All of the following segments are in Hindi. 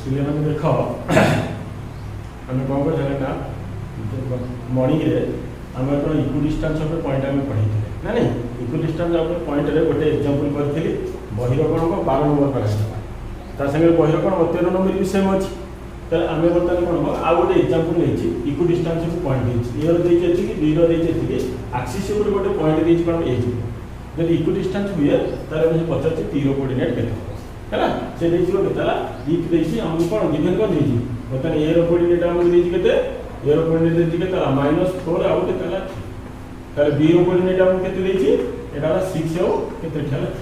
पिलाने देख आम कौन कर मर्णिंग आम कौन इक्विडिस्टेंस ऑफ पॉइंट आम पढ़ी ना नहीं इक्विडिस्टेंस ऑफ पॉइंट रे गोटे एग्जांपल करी बहिर कौन को 12 नंबर पढ़ा संगे बहिर कौन 13 नंबर भी सेम अच्छी तो आम बर्तमान कौन आउ गोटे एग्जांपल नहीं इक्विडिस्टेंस ऑफ पॉइंट देती दुईर देती आक्सीस गोटे पॉइंट देती कौन ये जब इक्विडिस्टेंस हुए तार पचार तीर कोऑर्डिनेट केते है से देखियो केतला इक देखि हम कौन गिवन कर देछि बर्तमान ए रो कोऑर्डिनेट हम देछि केते ए रो कोऑर्डिनेट देछि केतला -4 आउ केतला तार बी रो कोऑर्डिनेट हम केते देछि एटा 6 आउ केते ठेला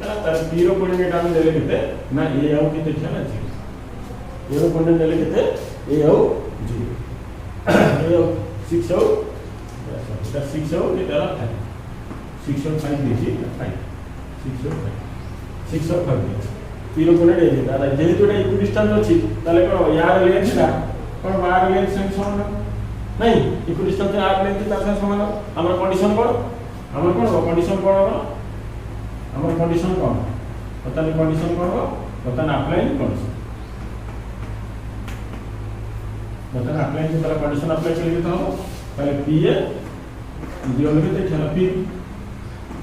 तला तार बी रो कोऑर्डिनेट हम देले केते ना ए आउ केते ठेला 0 ए रो कोऑर्डिनेट देले केते ए आउ 0 ए आउ 6 आउ दैट 6 आउ केतला 6 और 5 देखिए 5 6 और 5 6 और 5 तीन कोने दे दादा जेहेतु एटा इक्विडिस्टेंस अछि ताले कोन यार लेंथ ना कोन बार लेंथ से समान नहीं इक्विडिस्टेंस आर लेंथ तार समान हमर कंडीशन कोन हमर कंडीशन कोन बताने कंडीशन कोन बताना अप्लाई कंडीशन बताना अप्लाई तार कंडीशन अप्लाई करिए तो पहले पी ए दियो लगे ते चला पी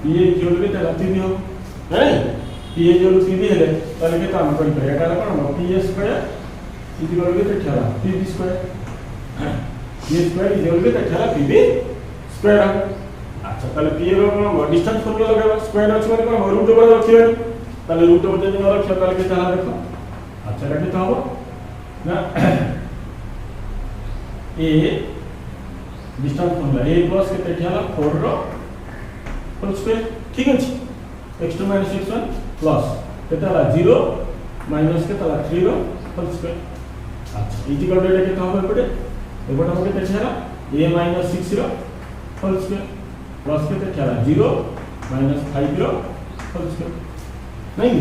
पीए जो लगे तेरा तीन हो है पीए जो लगे तीन है ताले के काम कर पे एटा कोन पीए स्क्वायर इज लगे ते चला पी स्क्वायर ये स्क्वायर इज लगे ते चला पी स्क्वायर अच्छा ताले पीए रो कोन डिस्टेंस फॉर्मूला लगे स्क्वायर अछि माने कोन रूट ओवर रखियो ताले रूट ओवर जे न रखियो ताले के चला देखो अच्छा रखि तो हो ना ए डिस्टेंस फॉर्मूला a प्लस के चला 4 रो होल स्क्वायर ठीक अछि x2 - x1 प्लस केतला 0 माइनस केतला 3 रो होल स्क्वायर अच्छा इज इक्वल टू केते होबे पड़े एबोटा हम केते छला a - 6 रो होल स्क्वायर प्लस केते छला 0 - 5 रो होल स्क्वायर नहीं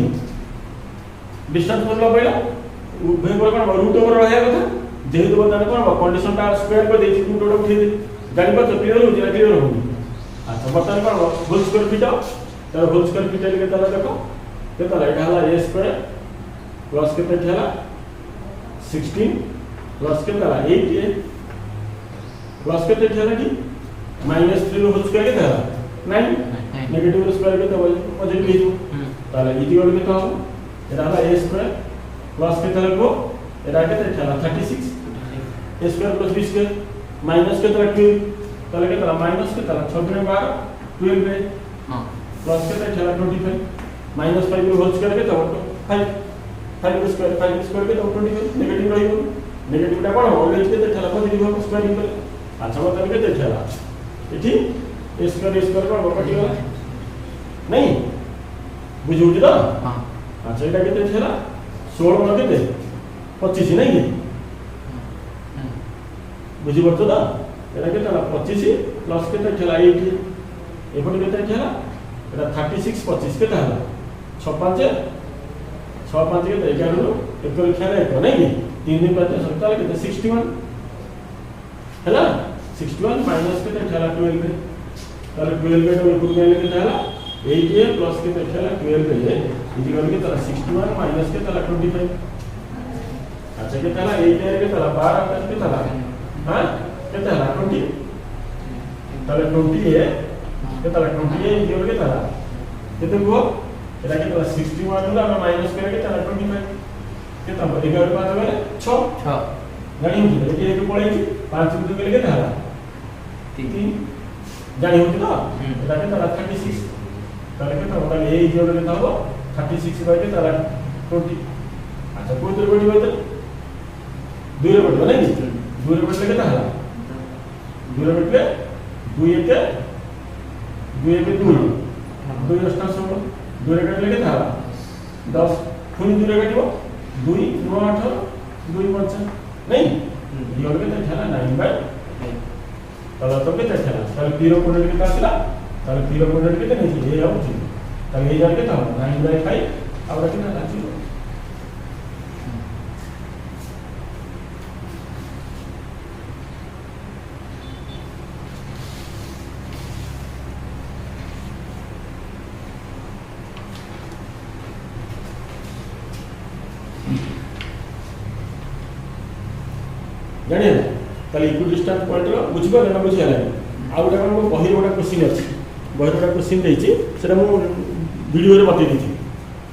डिस्टेंस फॉर्मूला पइला उभय पर कोन रूट ओवर रहया कथा जेहेतु बताने कोन कंडीशन ता स्क्वायर पर देछि रूट ओवर उठे जानि पर तो क्लियर हो जे क्लियर हो अच्छा बर्तमान कौन होल स्क्वायर फीटा तर होल स्क्वायर फीटा के तला देखो केतला एटा हला a स्क्वायर प्लस केते थला 16 प्लस केतला 8a प्लस केते थला की -3 होल स्क्वायर के थला 9 नेगेटिव स्क्वायर के तो पॉजिटिव लिखो ताले इक्वल के तो एटा हला a स्क्वायर प्लस केतला को एटा केते थला 36 a square plus b square minus केतला 2 ताले के तला माइनस के तला 6 में 12 12 में हां प्लस के तला 25 माइनस 5 होल स्क्वायर के तो 5 5 स्क्वायर के तो 25 नेगेटिव रहिबो नेगेटिव टा कोन ऑलवेज के तला पॉजिटिव हो स्क्वायर कर अच्छा बता के तला एठी a स्क्वायर कोन कटि गला नहीं बुझु उठी तो हां अच्छा एटा के तला 16 न के 25 नहीं बुझि पड़तो दा एटा के तला 25 प्लस के तला 8 एपट के तला एटा 36 25 के तला 6 5 के 11 रो एक खेला एक नहीं 3 दिन 5 17 के 61 हैला 61 माइनस के तला 12 के ताले 12 के तो ऊपर में के तला 8a प्लस के तला 12 के इक्वल के तला 61 माइनस के तला 25 अच्छा के तला 8a के तला 12 के तला हां केते हला 20 ताले 20 है केते हला 20 है इक्वल के तला केते को एटा के तला 61 ला माइनस करे के तला 25 केते हम 11 पास गले 6 जानि हो जे एक पळे 5 बिंदु के के तला 3 जानि हो तो एटा के तला 36 ताले के तला ए इक्वल के तला 36 बाय के तला 20 अच्छा कोई तो बड़ी बात दूर बढ़ो नहीं दूर बढ़ले के तला दूर बढ़ले 2 के 2 अष्टा 16 दूर बढ़ले के तला 10 पुनी दूर काटिबो 2 9 8 2 5 नहीं ये और के तला 9 बाय तला तो के तला ताले 0 कोऑर्डिनेट के आसला ताले 0 कोऑर्डिनेट के नहीं ये आउ छी ताले ये जाके तला 9 बाय 5 और कितना लाची जानिए ताले इक्विडिस्टेंस पॉइंट रो बुझ पारे ना बुझिया लागे आ गोटे कोन बही गोटे क्वेश्चन अछि बही गोटे क्वेश्चन देछि सेटा मु वीडियो रे बतै दिछि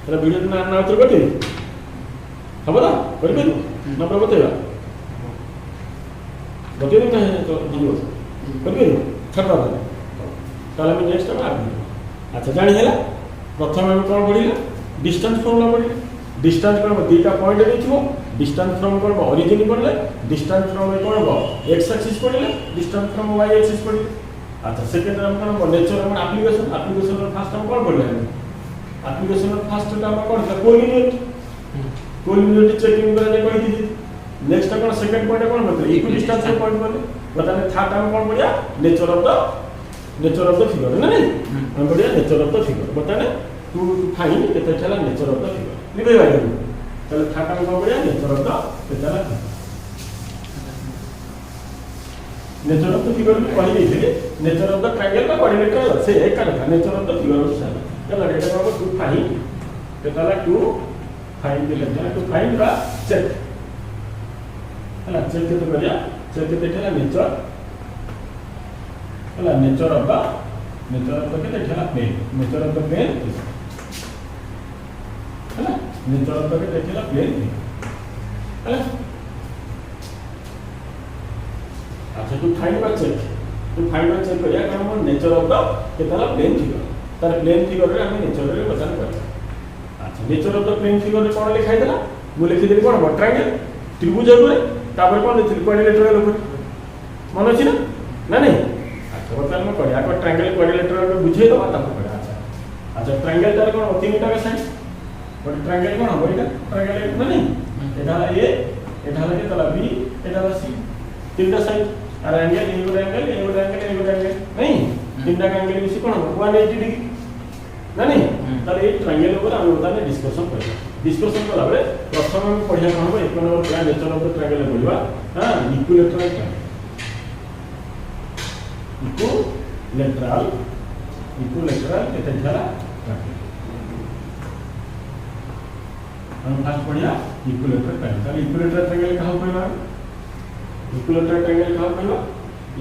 सेटा वीडियो ना उत्तर बतै हबो ना करि करि ना पर बतैबा बतै नै तो वीडियो करि करि छटा ताले हम नेक्स्ट टाइम आ अच्छा जानि हैला प्रथम हम कोन पढिला डिस्टेंस फॉर्मूला पढिला डिस्टेंस कोन दुईटा पॉइंट देथिबो डिस्टेंस फ्रॉम कोन ओरिजिन पढले डिस्टेंस फ्रॉम कोन एक्स एक्सिस पढले डिस्टेंस फ्रॉम वाई एक्सिस पढले अच्छा सेकंड हम कोन नेचर हम एप्लीकेशन फर्स्ट हम कोन पढले एप्लीकेशन फर्स्ट हम कोन कोलिनियरिटी चेकिंग करे कहि दी नेक्स्ट कोन सेकंड पॉइंट कोन बतले इक्विडिस्टेंस पॉइंट बोले बताने थर्ड हम कोन पढिया नेचर ऑफ द फिगर ना नहीं हम पढिया नेचर ऑफ द फिगर बताने टू फाइंड केते चला नेचर ऑफ द फिगर निबे भाई चलो थाटा में कोन पढिया नेचर ऑफ द केते चला नेचर ऑफ द फिगर में पढि देथिले नेचर ऑफ द ट्रायंगल का कोऑर्डिनेटर से एक का नेचर ऑफ द फिगर से चला एटा को टू फाइंड केते ला टू फाइंड के लेते टू फाइंड का चेक हला चेक केते करिया चेक केते ठेला नेचर हला नेचर ऑफ द केते ठेला plane nature of the plane हला नेचर ऑफ द केते ठेला प्लेन हला अच्छा टू फाइंड का चेक करिया हम नेचर ऑफ द केतेला प्लेन फिगर तार प्लेन फिगर रे हम नेचर रे बता कर अच्छा nature of the plane figure रे कोन लिखाइ देला मु लिखि देली कोन ट्रायंगल त्रिभुज रे तापर कोन लिखि कोऑर्डिनेटर रे मन अछि ना नहीं अच्छा बता हम करिया को ट्रायंगल कोऑर्डिनेटर रे बुझे दो ता पड़ा अच्छा ट्रायंगल तार कोन तीनटा के साइड बट ट्रायंगल कोन हो इटा ट्रायंगल ना नहीं एटा ए एटा के तला बी एटा सी तीनटा साइड और एंगल एंगल नहीं तीनटा का एंगल मिसी कोन 180 डिग्री ना नहीं ताले ए ट्रायंगल ऊपर हम बताने डिस्कशन कला बले प्रथम हम पढिया कोन हो एक number plan nature of the triangle बोलवा हां इक्विलेटरल केते झाला हम फर्स्ट पढिया इक्विलेटरल ट्रायंगल ताले इक्विलेटरल ट्रायंगल का होइबा इक्विलेटरल ट्रायंगल का होइबा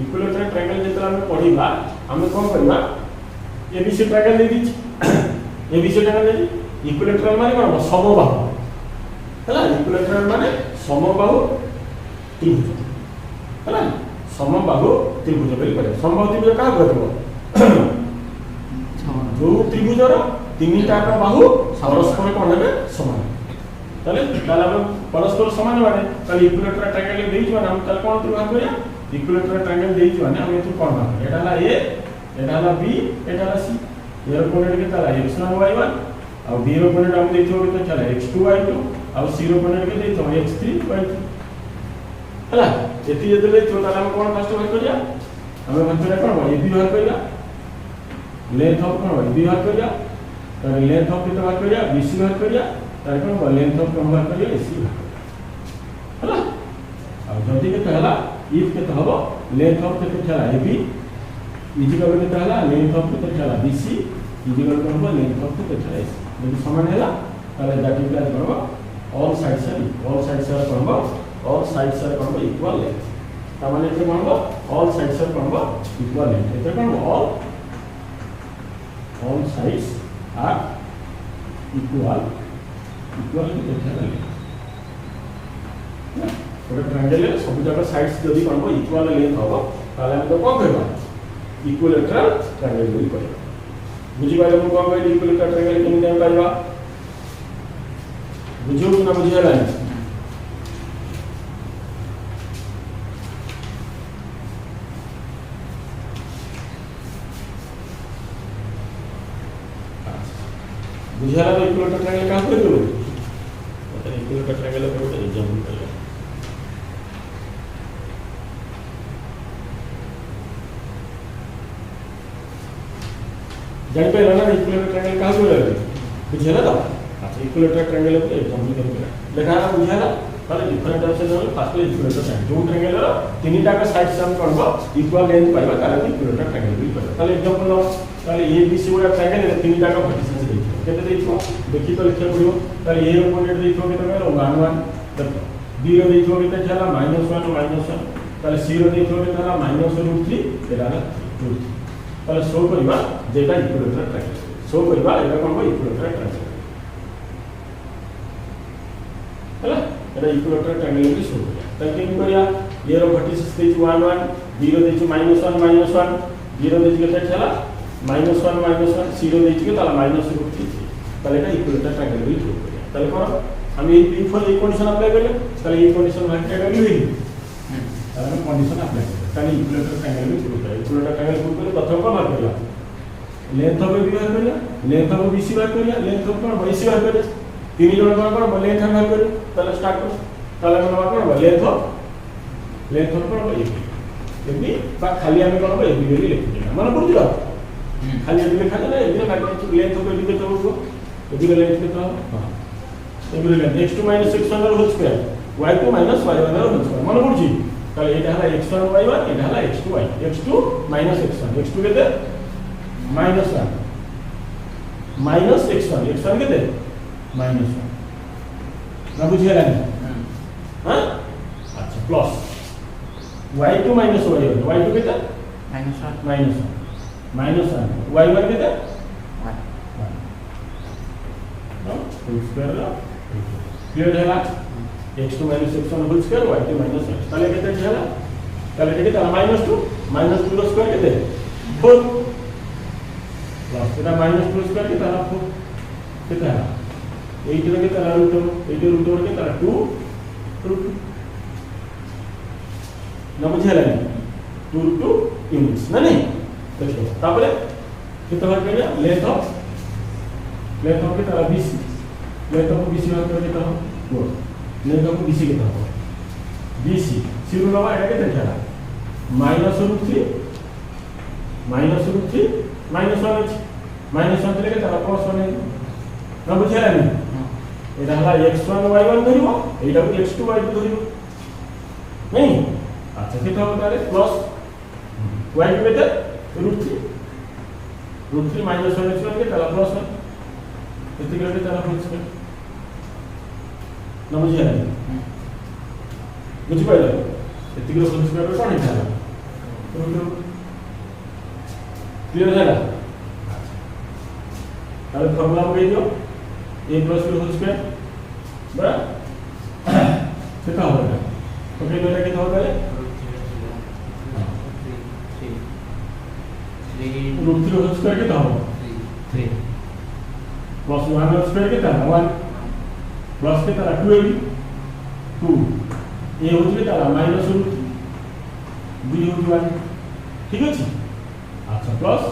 इक्विलेटरल ट्रायंगल जेतला हम पढिबा हम कोन करबा एबीसी ट्रायंगल दे दिछि एबीसी ट्रायंगल दे इक्विलेटरल माने कोन समबाहु हला इक्विलेटरल माने समबाहु त्रिभुज हला समबाहु त्रिभुज बेल करे समबाहु त्रिभुज का कहबो जो त्रिभुजर तीनटा का बाहु परस्पर कोन हेबे समान ताले हम परस्पर समान माने ताले इक्विलेटरल ट्रायंगल देइ माने हम ताले कोन त्रिभुज करिया इक्विलेटरल ट्रायंगल देइ माने हम एतु कोन माने एटा ला ए एटा ला बी एटा ला सी एर कोऑर्डिनेट के ताला x1 y1 और b रो कोऑर्डिनेट हम देइथो के चला x2 y2 और c रो कोऑर्डिनेट के देइथो x3 y3 हला एति जदे देइथो ताला हम कोन फर्स्ट बात करिया हम भंतरे कोन ए बी बात करिया लेंथ ऑफ कोन बी बात करिया ताले लेंथ ऑफ के बात करिया bc बात करिया ताले कोन लेंथ ऑफ कोन बात करिया ac हला और जदी के कहला इफ के हबो लेंथ ऑफ के चला ab इजिकल के कहला लेंथ ऑफ के चला bc इजिकल को हबो लेंथ ऑफ के चला ac जदी समान हैला ताले दैट इज दैट करबो ऑल साइड्स आर करबो ऑल साइड्स आर करबो इक्वल लेंथ ता माने जे करबो ऑल साइड्स आर करबो इक्वल लेंथ एते करबो all sides are equal length और ट्रायंगल है सब जगह साइड्स जदी करबो इक्वल लेंथ हबो ताले हम तो कोन करबो इक्विलेटरल ट्रायंगल बोली कहबो बुझी पाइले हम कोन कहली इक्विलेटरल ट्रायंगल केनि जाय पाइबा बुझियो कि ना बुझियला बुझियला तो इक्विलेटरल ट्रायंगल का करबो तो इक्विलेटरल ट्रायंगल को एग्जांपल कर जान पे ना इक्विलेटरल ट्रायंगल का बोले बुझियला तो अच्छा इक्विलेटरल ट्रायंगल को एग्जांपल कर लेखा ना बुझियला ताले डिफरेंट ऑप्शन है फर्स्ट इक्विलेटरल ट्रायंगल जो ट्रायंगल रो तीनटा का साइड सम करबो इक्वल लेंथ पाइबा ताले इक्विलेटरल ट्रायंगल भी पाइबा ताले एग्जांपल लो ताले ए बी सी वाला ट्रायंगल है तीनटा का वर्टिसेस देखियो केते देखियो देखि तो लिखियो पड़ियो ताले ए रो कोऑर्डिनेट देखियो केते कहलो 1 1 देखो 0 ଦେଇଥିବ କେତେ ହେଲା -1 -1 ତାହେଲେ 0 ଦେଇଥିବ କେତେ ହେଲା -√3 ଏଟା ହେଲା √3 ତାହେଲେ ଶୋ କରିବା ଯେ ଏଟା ଇକ୍विଲେଟରାଲ ट्रायंगल शो करबा एटा कोन इक्विलेटरल ट्रायंगल हैला एटा इक्विलेटरल ट्रायंगल भी शो करिया त केन करिया ये रो वर्टिसेस देछु 1 1 0 देछु -1 -1 0 देछु केते छला -1 -1 0 देछु के ताला -√3 ताले एटा इक्विलेटरल ट्रायंगल भी शो करिया ताले कोन हम ये बिफोर ये कंडीशन अप्लाई करले ताले ये कंडीशन भाग के करली ताले कंडीशन अप्लाई करले ताले इक्विलेटरल ट्रायंगल भी शो करिया इक्विलेटरल ट्रायंगल को प्रथम को भाग करिया लेंथ ऑफ बी बाहर करिया लेंथ ऑफ बीसी बाहर करिया लेंथ ऑफ कोन बीसी बाहर करिया तीन जण कोन लेंथ बाहर करिया ताले स्टार्ट कर ताले मन बाहर कोन लेंथ ऑफ कोन ए बी बा खाली हम कोन ए बी बोली लिखिया मन पड़ दिला खाली ए बी लिखा ना ए बी बाकी लेंथ ऑफ ए बी केते हो ए बी लेंथ केते हो हां A B length x2 - x1 whole square y2 - y1 whole square मन पड़ची ताले एटा हला x1 y1 एटा हला x2 y x2 - x1 x2 केते -1 -x1 x1 केते -1 ना बुझियला हां अच्छा प्लस y2 - y1 y2 केते -1 y1 केते 1 नो होल स्क्वायर क्लियर हैला x2 - x1 whole square y2 - x ताले केते हैला ताले केते -2 -2 रो स्क्वायर केते 4 प्लस एटा -2 स्क्वायर के तारा 4 केते है 8 रे के तारा √8 √8 के तारा 2 √2 ना बुझेला 2 √2 यूनिट्स ना नहीं देखो तापरे केते बार करिया लेंथ ऑफ के तारा 20 लेंथ ऑफ 20 बार करके तारा 4 लेंथ ऑफ 20 के तारा 20 0 लवा एटा केते छला -√3 -1 -1 तले के तारा +1 ना बुझेला नहीं एटा हला x1 y1 धरिबो एटा को x2 y2 धरिबो नहीं अच्छा केता हो तारे प्लस y2 केते √3 -1 x1 के तारा +1 एति के तारा +1 ना बुझेला बुझि पाइला एति के होल स्क्वायर कोन है तारा क्लियर है ना अब फॉर्मूला में दियो a + b होल स्क्वायर बराबर कितना होगा तो फिर बेटा कितना होगा √3 होल स्क्वायर कितना होगा 3 प्लस 1 होल स्क्वायर कितना 1 प्लस कितना 2 2 a होल कितना -√3 b होल 1 ठीक है अच्छा प्लस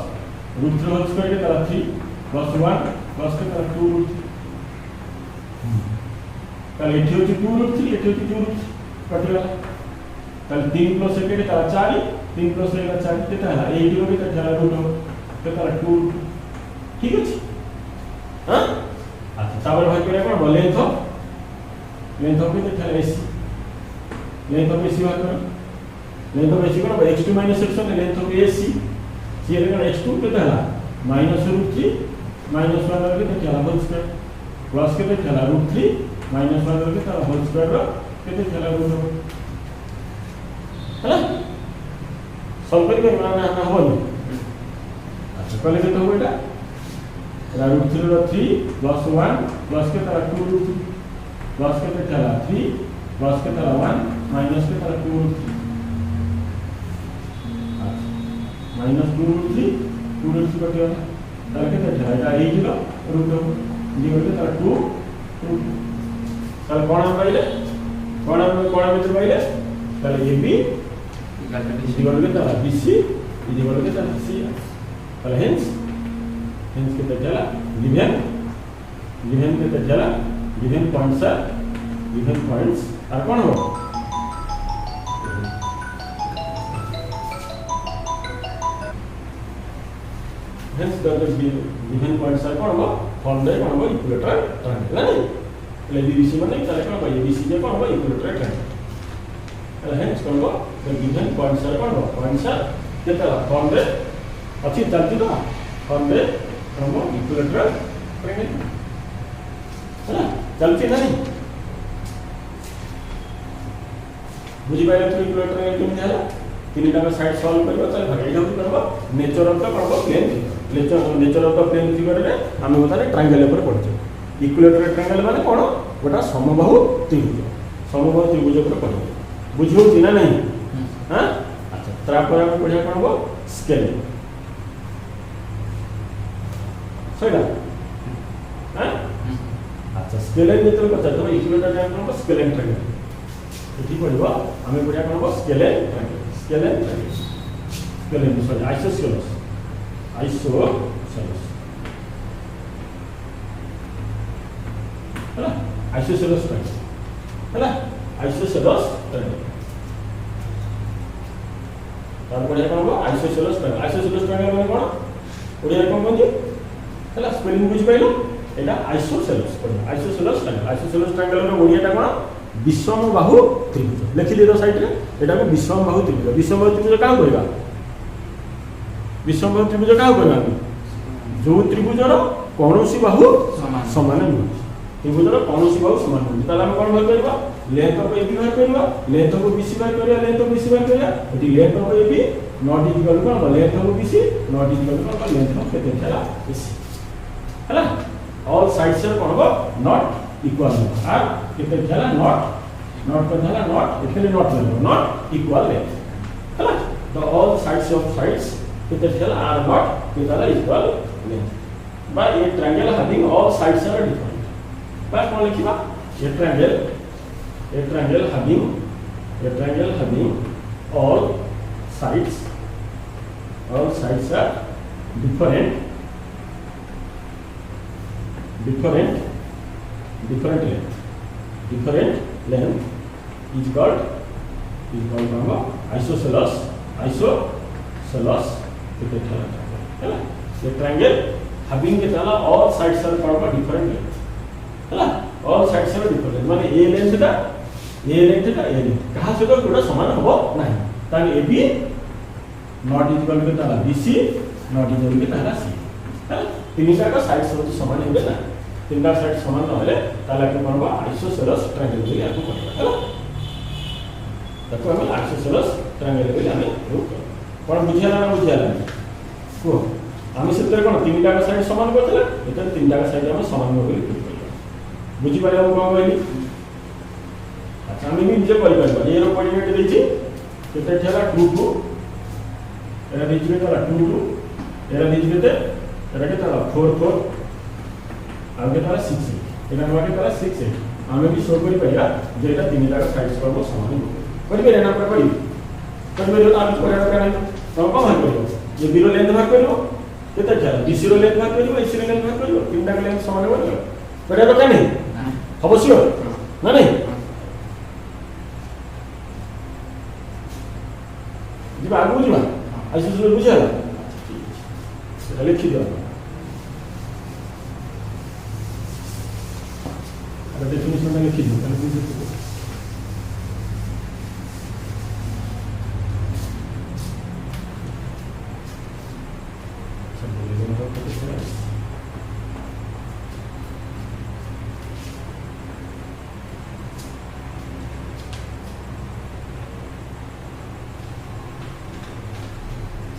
√3 होल स्क्वायर के तरह 3 प्लस 1 प्लस के तरह 2 √3 ताले एठी होची 2 √3 एठी होची 2 √3 कटला ताले 3 प्लस 1 के तरह 4 3 प्लस 1 का 4 केता है 8 रो के तरह √2 के तरह 2 ठीक है हां अच्छा ताबर भाग करे कोन लेंथ ऑफ के तरह ac लेंथ ऑफ ac भाग करो length of ac cone x2 - x1 length of ac ये लेकिन x2 केते हला -√3 -1 करके तो चला होल स्क्वायर प्लस के तो चला √3 -1 करके तो होल स्क्वायर रो केते चला √2 है ना सॉल्व करके ना हो अच्छा पहले के तो हो बेटा √3 रो 3 प्लस 1 प्लस के तरह 2 √3 प्लस के तो चला 3 प्लस के तरह 1 माइनस के तरह 2 √3 -2 √3 कटियो ताले केते एटा 8 रो √2 जी करके तार 2 ताले कोण हम पाइले कोण भीतर पाइले ताले ab इक्वल के तार bc इक्वल के तार c ताले हेंस केते चला गिवन केते चला गिवन पॉइंट्स और कोण हो hence the given points are कोन हो फॉर्म दे कोन हो इक्विलेटरल ट्रायंगल नहीं ले बीसी माने ताले कोन हो बीसी जे कोन हो इक्विलेटरल ट्रायंगल hence कोन हो the given points are कोन हो points are केता फॉर्म दे अछि चलती तो फॉर्म दे कोन हो इक्विलेटरल ट्रायंगल है ना चलती नहीं बुझी पाइले तो इक्विलेटरल ट्रायंगल केमि होला तीनटा का साइड सॉल्व करबो चल भाग एटा भी करबो नेचर ऑफ द करबो plane nature of the plane figure रे हम बताने ट्रायंगल ऊपर पड़छ इक्विलेटरल ट्रायंगल माने कोन गोटा समबाहु त्रिभुज ऊपर पड़छ बुझियो कि ना नहीं हां अच्छा त्रा पर हम पढ़िया कोन स्केल सहीला हां अच्छा स्केलिंग जेतल को तो इक्विलेटरल ट्रायंगल को स्केलिंग ट्रायंगल एठी पढ़िबो हमें पढ़िया कोन scalene triangle scalene sorry isosceles है आइसोसेलेस ट्रायंगल है आइसोसेलेस ट्रायंगल तार पढ़िया कोन आइसोसेलेस ट्रायंगल माने कोन ओडिया कोन कोन है स्पेलिंग बुझ पाइलो एटा आइसोसेलेस ट्रायंगल रो ओडिया टा कोन विषमबाहु त्रिभुज लिखि दे दो साइड रे एटा को विषमबाहु त्रिभुज का कहबा विषमबाहु त्रिभुज का कहबा जो त्रिभुज रो कोनोसी बाहु समान नुह त्रिभुज रो कोनोसी बाहु समान नुह ताला हम कोन भाग करबा लेंथ को एबी भाग करबा लेंथ को बीसी भाग करबा लेंथ को बीसी भाग करबा एटी लेंथ को AB not equal to length को BC not equal to length को केते चला एसी हैला ऑल साइड्स रे कोन नॉट इक्वल आ केते चला नॉट को चला नॉट इतने नॉट इक्वल लेंथ हैला the all sides of sides केते चला आर नॉट केते इक्वल लेंथ बा a triangle having all sides are different बा कोन लिखिबा a triangle having all sides are different length is called isosceles है ये ट्रायंगल having के ताला all sides are called different length है all sides are different माने ए लेंथ का कहा से तो पूरा समान हो नहीं ताने AB नॉट इक्वल के ताला BC नॉट इक्वल के ताला C है तीनटा का साइड सब समान होबे ना तीनटा साइड समान न होले ताला के कोन आइसोसेलेस ट्रायंगल बोली आको कहबा है तो हम आइसोसेलेस ट्रायंगल बोली हमें रूप कोन बुझियाला ना बुझियाला को हम सेतरे कोन तीनटा का साइड समान करथले एटा तीनटा का साइड हम समान बोली बुझि पाले हम कोन कहली अच्छा हम भी निजे करि परबा ए रो कोऑर्डिनेट देछि केते ठेला 2 2 एरा दिजबे ताला 2 2 एरा दिजबे ते एरा के ताला 4 4 आगे ताला 6 एरा वाके ताला 6 हम भी शो करि परिया जे एटा तीनटा का साइड सब समान हो करि ना पर करि तो आप कोरा का नहीं तो कम है करियो ये बीरो लेंथ भाग करियो केते ठेला बीसी रो लेंथ भाग करियो एसी रो लेंथ भाग करियो तीनटा का लेंथ समान हो करियो तो का नहीं अवश्य ना नहीं जी आगु जी आइसोसेलेस बुझाला सेटा लिखि दियो अरे डेफिनेशन में लिखि दियो ताले बुझियो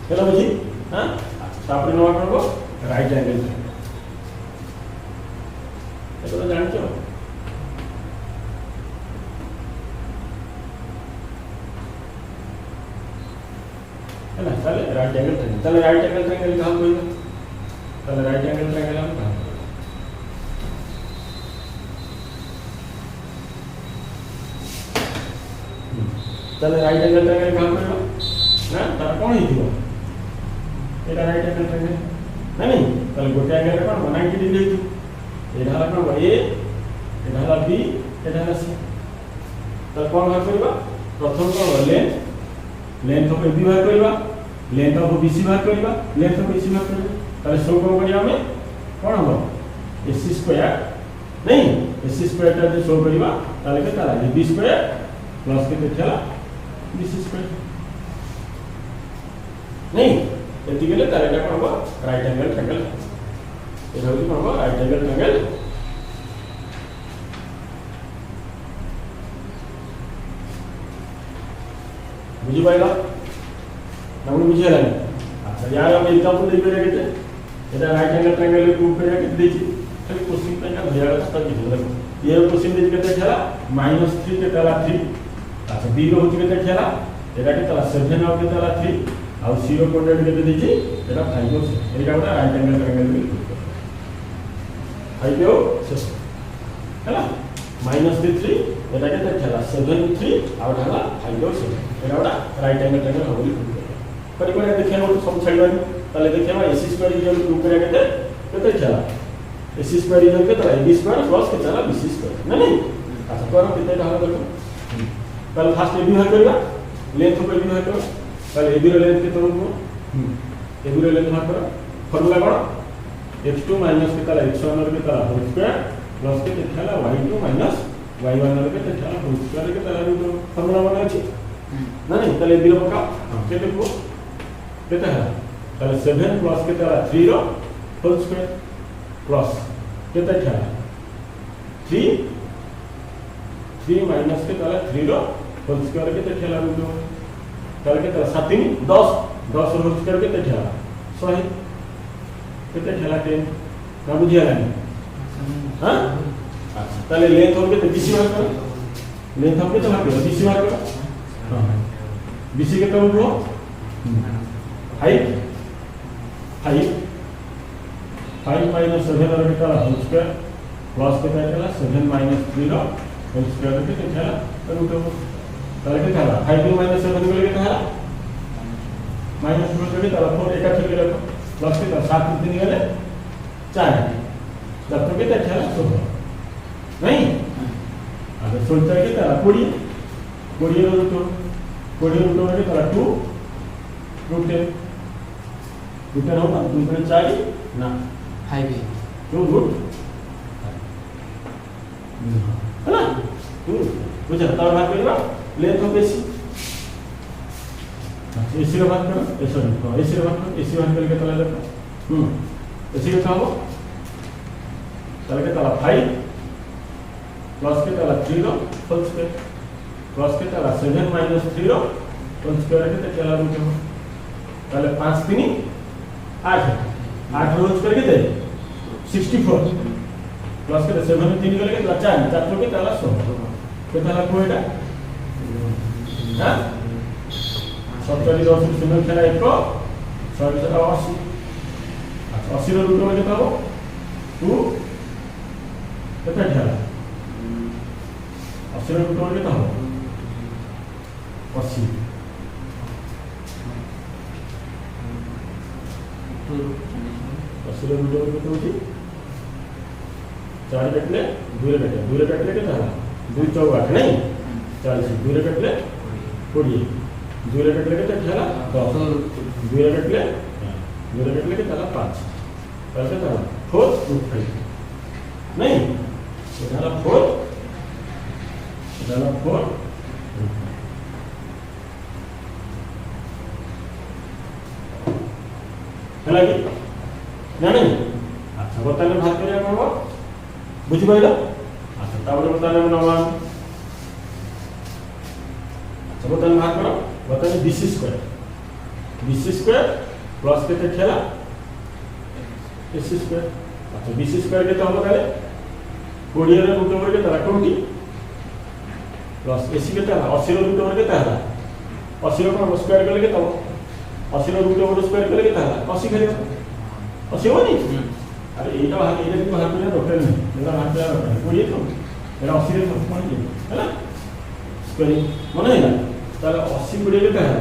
चलो बुझी हां तापर नवा करबो राइट एंगल ए तो जान छो है ना चले राइट एंगल ट्रायंगल काम कोई चले राइट एंगल ट्रायंगल हम काम चले राइट एंगल ट्रायंगल काम करबो ना तार कोन हिथिबो एटा राइट एंगल ट्रायंगल नहीं ताले गोटे एंगल रे कोन 90 डिग्री हिथु एटा हला कोन ए एटा हला बी एटा हला सी त कोन भाग करबा प्रथम कोन लेंथ ऑफ AB भाग करबा लेंथ ऑफ BC भाग करबा लेंथ ऑफ AC भाग करबा ताले सब कोन करिया हमें कोन हो AC स्क्वायर नहीं AC स्क्वायर ता जे शो करबा ताले के ताला AB स्क्वायर प्लस के थेला BC स्क्वायर नहीं एति गेले तार एटा कोन राइट एंगल ट्रायंगल एटा होई कोन राइट एंगल ट्रायंगल बुझी पाइला ना मुझे बुझे लानी अच्छा यार हम एग्जांपल दे करिया केते एटा राइट एंगल ट्रायंगल प्रूव करिया केते देछि खाली क्वेश्चन पे ना भैया रास्ता की देखो ये क्वेश्चन दे केते छला -3 के तला 3 अच्छा बी रो होति केते छला एटा के तला 7 और के तला 3 और 0 कोऑर्डिनेट केते देछि एटा 5 हो एटा गोटा राइट एंगल ट्रायंगल भी 5 हो हैला -3 एटा केते छला 7 3 और ढाला 5 हो एटा गोटा राइट एंगल ट्रायंगल होबली पर को देखिया वो सब छाड़बानी ताले देखिया AC स्क्वायर इक्वल टू करिया केते छला AC स्क्वायर इक्वल के तला AB स्क्वायर प्लस के तला BC स्क्वायर नहीं अच्छा करो केते ढाला देखो पहले फास्ट AB भाग करबा लेंथ को AB भाग करो पहले AB रो लेंथ के तो AB रो लेंथ भाग करो फार्मूला कोन x2 माइनस के तला x1 के तला होल स्क्वायर प्लस के छला y2 माइनस y1 के छला होल स्क्वायर के तला रो फार्मूला बना अछि नहीं ताले AB रो पका केते को केते है ताले 7 प्लस के तला 3 रो होल स्क्वायर प्लस केते छला 3 माइनस के तला 3 रो होल स्क्वायर केते छला रो ताले के तला 7 10 होल स्क्वायर केते छला 100 केते छला 10 ना बुझिया नहीं हां अच्छा ताले लेंथ हो केते BC भाग करो लेंथ हो केते भाग करो BC भाग करो हां BC केते हो हाइट 5 माइनस 7 और के तला होल स्क्वायर प्लस के तला 7 माइनस 3 रो होल स्क्वायर के तला रूट हो ताले के तला 5 माइनस 7 को लेके तला माइनस 2 के तला 4 एका के रखो प्लस के तला 7 3 गले 4 तब के तला 16 नहीं अगर 16 के तला 20 रूट के तला 2 रूट 10 होगा 2 में 4 ना 5 2 रूट है ना 2 बुझा तब भाग करबा लेंथ ऑफ AC AC रो भाग करो सॉरी AC रो भाग करो AC भाग करके तला देखो AC के हो तला के तला 5 प्लस के तला 3 रो होल स्क्वायर प्लस के तला 7 माइनस 3 रो होल स्क्वायर के तला रूट हो ताले 5 3 8 रोज करके 64 प्लस के 7 3 करके 4 के तला 100 के तला कोएटा हां 70 10 शून्य खेला 1 100 80 80 रो रूट में केता हो 2 केता खेला 80 रो रूट में केता हो 80 80 रो रूट में केता 4 कटले 2 कटले के था 2 4 8 नहीं 40 2 कटले 20 2 कटले के था 10 2 कटले के था 5 कैसे था 4 रूट 5 नहीं ये था 4 है लगी जाने अच्छा बताने भाग करिया करबो बुझि पाइला अच्छा ताबरे बताने नवा अच्छा बताने भाग करो बताने BC स्क्वायर प्लस के खेला AC स्क्वायर अच्छा BC स्क्वायर के तो हम बताले 20 रे रूट ओवर के तरा 20 प्लस AC के तरा 80 रे रूट ओवर के तरा 80 रो को स्क्वायर कर लेके तब 80 रो रूट ओवर स्क्वायर कर लेके तरा 80 खेले 80 हो नहीं अरे एटा भाग एटा भी भाग करना डॉक्टर नहीं मेरा भाग करना डॉक्टर कोई तो मेरा 80 रे सब मान है ना स्क्वायरिंग मन है ना ताले 80 गुडे के है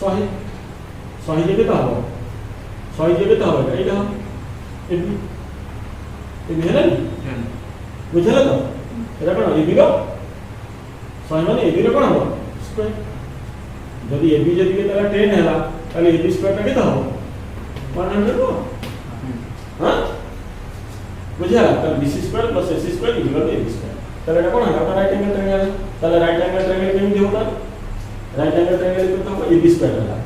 100 जगह तो हो 100 जगह तो हो एटा ए भी है ना बुझला तो एटा कोन ए भी रो 100 माने ए भी रो कोन हो स्क्वायर जदी ए भी जदी के ताला 10 हैला ताले ए भी स्क्वायर के तो हो 100 हो हां बुझा तब BC square plus AC square equal to AB square तब एटा कोन है राइट एंगल ट्रायंगल तब राइट एंगल ट्रायंगल केमि होता राइट एंगल ट्रायंगल तो AB स्क्वायर होला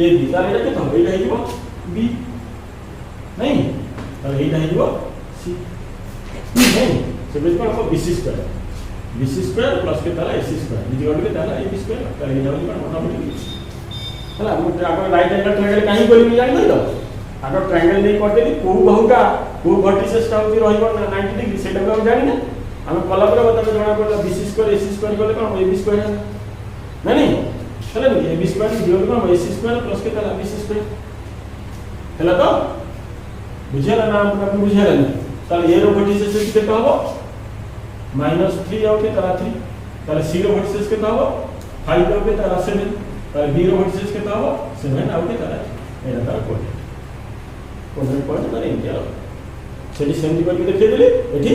AB तब एटा के तो एटा हिबो B नहीं तब एटा हिबो C नहीं से बेस पर BC square BC square plus के ताला एसी स्क्वायर इज इक्वल के ताला एबी स्क्वायर ताला ये जाउनी कोन मोटामोटी हला मु आगो राइट एंगल ट्रायंगल काहे कोली जानि दो आगो ट्रायंगल नै कर देली को बहुटा को वर्टिसेस टा होती रहिबो ना 90 डिग्री सेटा को जानि ना हम कला पर बता जणा पड़ला बीसी स्क्वायर एसी स्क्वायर कोले कोन एबी स्क्वायर नहीं चलो AB square is equal to AC square plus के ताला बीसी स्क्वायर हला तो बुझेला ना आपन बुझेला ताले ए रो वर्टिसेस केते हबो -3 आउट के ताला 3 ताले सी रो वर्टिसेस केते हबो 5 आउट के ताला 7 ताले बी रो वर्टिसेस केते हबो 7 आउट के ताला एटा ताला कोड पॉइंट माने इंडिया सेठी सेमती करके देखै देली एठी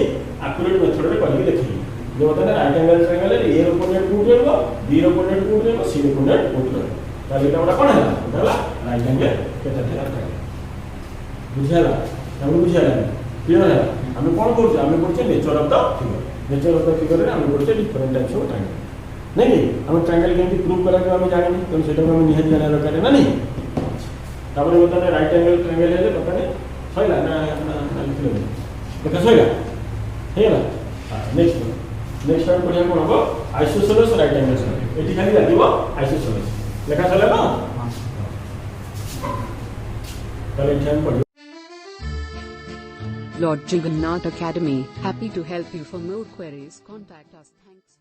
एक्यूरेट मेथड रे करके देखि जो होता है राइट एंगल ट्रायंगल रे ए रो कोऑर्डिनेट कोड रहबो बी रो कोऑर्डिनेट कोड रहबो सी रो कोऑर्डिनेट कोड रहबो ताले एटा बड़ा कोन है एटा हला राइट एंगल केते था बुझाला हम बुझाला क्लियर है हम कोन करछ हम करछ nature of the figure nature of the figure रे हम करछ डिफरेंट टाइप्स ऑफ ट्रायंगल नहीं हम ट्रायंगल केमती प्रूव करा के हम जानि तो सेटा हम निहत जाना दरकार ना नहीं तापर होता है राइट एंगल ट्रायंगल है पता नहीं सहीला ना लिखले देखा सहीला हेला नेक्स्ट टाइम पढ़िया कोन हो आइसोसेलेस राइट एंगल ट्रायंगल एठी खाली लागिवो आइसोसेलेस लेखा चले ना चलो टाइम पढ़ियो Lord Jagannath Academy, happy to help you. For more queries, contact us. Thanks.